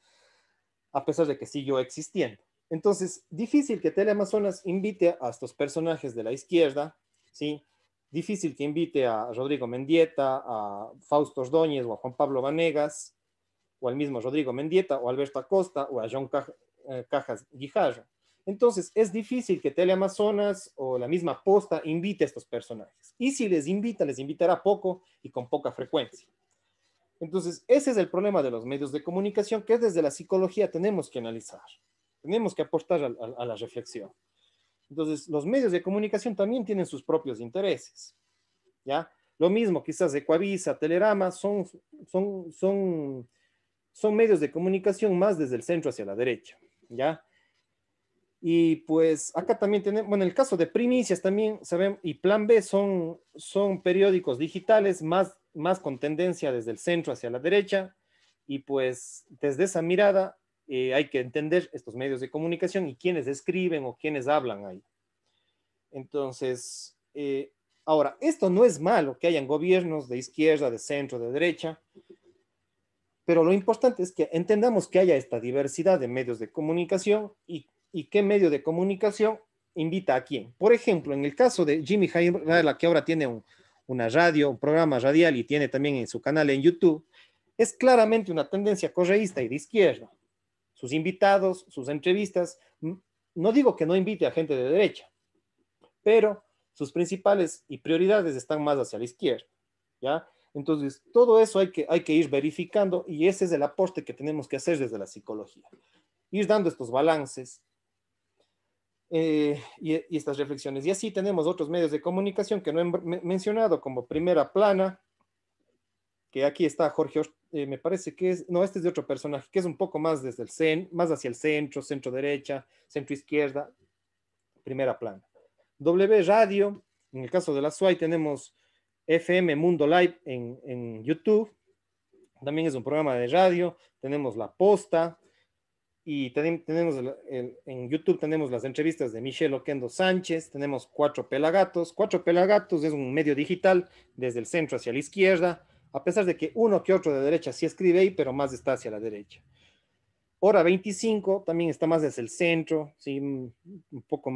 a pesar de que siguió existiendo. Entonces, difícil que Teleamazonas invite a estos personajes de la izquierda, ¿sí? Difícil que invite a Rodrigo Mendieta, a Fausto Ordóñez o a Juan Pablo Vanegas, o al mismo Rodrigo Mendieta, o a Alberto Acosta, o a John Cajas Guijarro. Entonces, es difícil que Teleamazonas o la misma Posta invite a estos personajes. Y si les invita, les invitará poco y con poca frecuencia. Entonces, ese es el problema de los medios de comunicación que desde la psicología tenemos que analizar. Tenemos que aportar a la reflexión. Entonces, los medios de comunicación también tienen sus propios intereses, ¿ya? Lo mismo, quizás Ecuavisa, Telerama, son medios de comunicación más desde el centro hacia la derecha, ¿ya? Y pues acá también tenemos, bueno, en el caso de Primicias también saben, y Plan B son periódicos digitales más con tendencia desde el centro hacia la derecha, y pues desde esa mirada hay que entender estos medios de comunicación y quiénes escriben o quiénes hablan ahí. Entonces, ahora, esto no es malo que hayan gobiernos de izquierda, de centro, de derecha, pero lo importante es que entendamos que haya esta diversidad de medios de comunicación y qué medio de comunicación invita a quién. Por ejemplo, en el caso de Jimmy Jaimala, que ahora tiene una radio, un programa radial y tiene también en su canal en YouTube, es claramente una tendencia correísta y de izquierda. Sus invitados, sus entrevistas, no digo que no invite a gente de derecha, pero sus principales y prioridades están más hacia la izquierda, ¿ya? Entonces, todo eso hay que ir verificando y ese es el aporte que tenemos que hacer desde la psicología. Ir dando estos balances y estas reflexiones. Y así tenemos otros medios de comunicación que no he mencionado, como Primera Plana, que aquí está Jorge, me parece que es, no, este es de otro personaje, que es un poco más desde más hacia el centro, centro derecha, centro izquierda, Primera Plana. W Radio, en el caso de la SUAY tenemos FM Mundo Live en YouTube, también es un programa de radio, tenemos La Posta y tenemos en YouTube tenemos las entrevistas de Michelle Oquendo Sánchez, tenemos Cuatro Pelagatos. Cuatro Pelagatos es un medio digital desde el centro hacia la izquierda, a pesar de que uno que otro de derecha sí escribe ahí, pero más está hacia la derecha. Hora 25 también está más hacia el centro, ¿sí? Un poco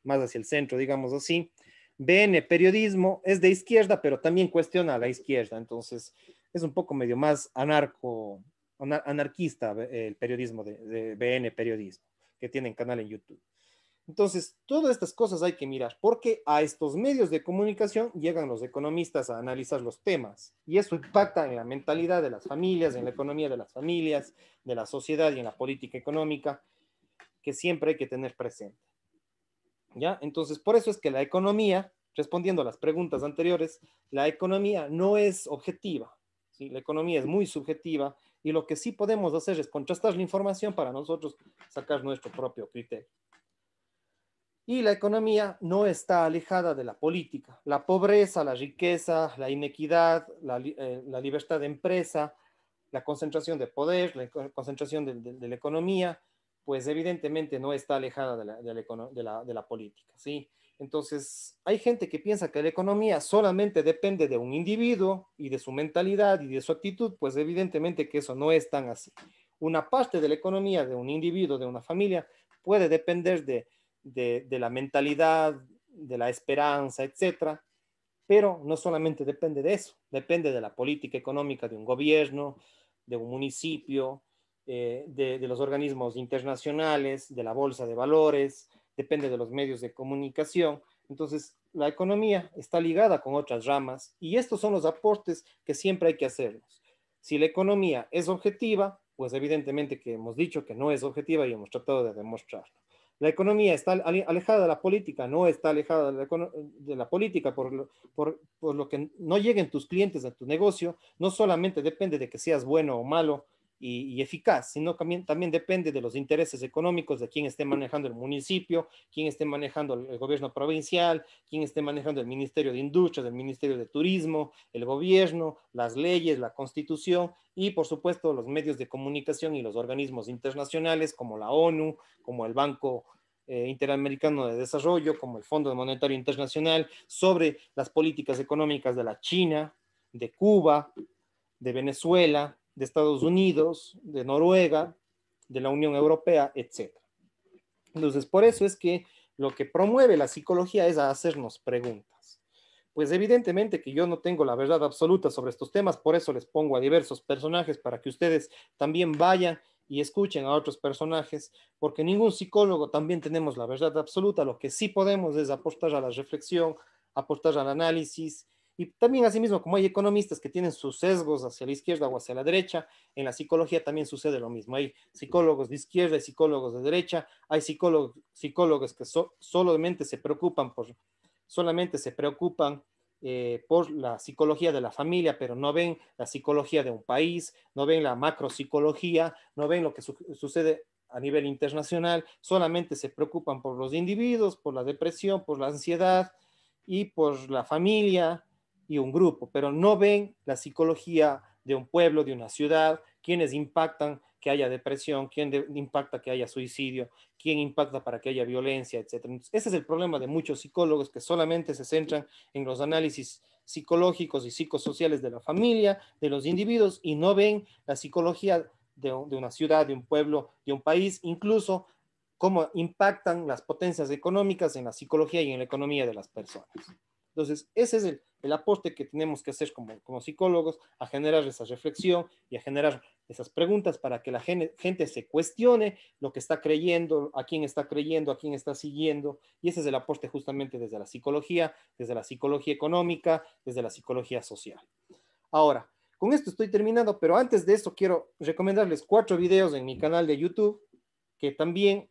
más hacia el centro, digamos así. BN Periodismo es de izquierda, pero también cuestiona a la izquierda, entonces es un poco medio más anarquista el periodismo de BN Periodismo, que tienen canal en YouTube. Entonces, todas estas cosas hay que mirar, porque a estos medios de comunicación llegan los economistas a analizar los temas, y eso impacta en la mentalidad de las familias, en la economía de las familias, de la sociedad y en la política económica, que siempre hay que tener presente. ¿Ya? Entonces, por eso es que la economía, respondiendo a las preguntas anteriores, la economía no es objetiva, ¿sí? La economía es muy subjetiva y lo que sí podemos hacer es contrastar la información para nosotros sacar nuestro propio criterio. Y la economía no está alejada de la política. La pobreza, la riqueza, la inequidad, la libertad de empresa, la concentración de poder, la concentración de la economía, pues evidentemente no está alejada de la política, ¿sí? Entonces, hay gente que piensa que la economía solamente depende de un individuo y de su mentalidad y de su actitud, pues evidentemente que eso no es tan así. Una parte de la economía de un individuo, de una familia, puede depender de la mentalidad, de la esperanza, etcétera, pero no solamente depende de eso, depende de la política económica de un gobierno, de un municipio, de los organismos internacionales, de la bolsa de valores, depende de los medios de comunicación. Entonces, la economía está ligada con otras ramas y estos son los aportes que siempre hay que hacerlos. Si la economía es objetiva, pues evidentemente que hemos dicho que no es objetiva y hemos tratado de demostrarlo. La economía está alejada de la política, no está alejada de la política por lo que no lleguen tus clientes a tu negocio, no solamente depende de que seas bueno o malo y eficaz, sino también depende de los intereses económicos de quién esté manejando el municipio, quién esté manejando el gobierno provincial, quién esté manejando el Ministerio de Industria, el Ministerio de Turismo, el gobierno, las leyes, la constitución y por supuesto los medios de comunicación y los organismos internacionales como la ONU, como el Banco Interamericano de Desarrollo, como el Fondo Monetario Internacional, sobre las políticas económicas de la China, de Cuba, de Venezuela, de Estados Unidos, de Noruega, de la Unión Europea, etc. Entonces, por eso es que lo que promueve la psicología es a hacernos preguntas. Pues evidentemente que yo no tengo la verdad absoluta sobre estos temas, por eso les pongo a diversos personajes para que ustedes también vayan y escuchen a otros personajes, porque ningún psicólogo también tenemos la verdad absoluta, lo que sí podemos es aportar a la reflexión, aportar al análisis, y también asimismo, como hay economistas que tienen sus sesgos hacia la izquierda o hacia la derecha, en la psicología también sucede lo mismo. Hay psicólogos de izquierda y psicólogos de derecha, hay psicólogos que solamente se preocupan por la psicología de la familia, pero no ven la psicología de un país, no ven la macropsicología, no ven lo que sucede a nivel internacional solamente se preocupan por los individuos, por la depresión, por la ansiedad y por la familia y un grupo, pero no ven la psicología de un pueblo, de una ciudad, quiénes impactan que haya depresión, impacta que haya suicidio, quién impacta para que haya violencia, etcétera. Entonces, ese es el problema de muchos psicólogos que solamente se centran en los análisis psicológicos y psicosociales de la familia, de los individuos, y no ven la psicología de una ciudad, de un pueblo, de un país, incluso cómo impactan las potencias económicas en la psicología y en la economía de las personas. Entonces, ese es el aporte que tenemos que hacer como psicólogos, a generar esa reflexión y a generar esas preguntas para que la gente se cuestione lo que está creyendo, a quién está siguiendo, y ese es el aporte justamente desde la psicología económica, desde la psicología social. Ahora, con esto estoy terminando, pero antes de esto quiero recomendarles 4 videos en mi canal de YouTube que también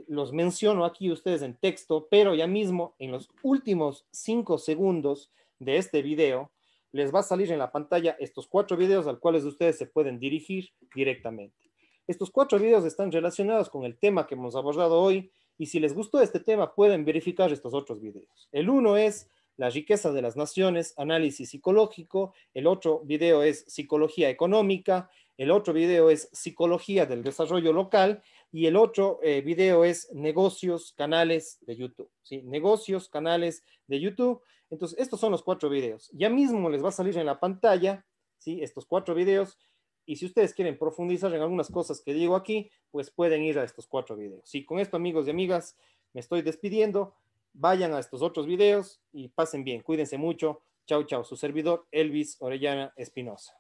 los menciono aquí ustedes en texto, pero ya mismo en los últimos 5 segundos de este video les va a salir en la pantalla estos 4 videos al cuales ustedes se pueden dirigir directamente. Estos 4 videos están relacionados con el tema que hemos abordado hoy y si les gustó este tema pueden verificar estos otros videos. El uno es la riqueza de las naciones, análisis psicológico. El otro video es psicología económica. El otro video es psicología del desarrollo local. Y el otro video es negocios, canales de YouTube. ¿Sí? Negocios, canales de YouTube. Entonces, estos son los 4 videos. Ya mismo les va a salir en la pantalla, ¿sí? Estos 4 videos. Y si ustedes quieren profundizar en algunas cosas que digo aquí, pues pueden ir a estos 4 videos. Sí, con esto, amigos y amigas, me estoy despidiendo. Vayan a estos otros videos y pasen bien. Cuídense mucho. Chau, chau. Su servidor, Elvis Orellana Espinosa.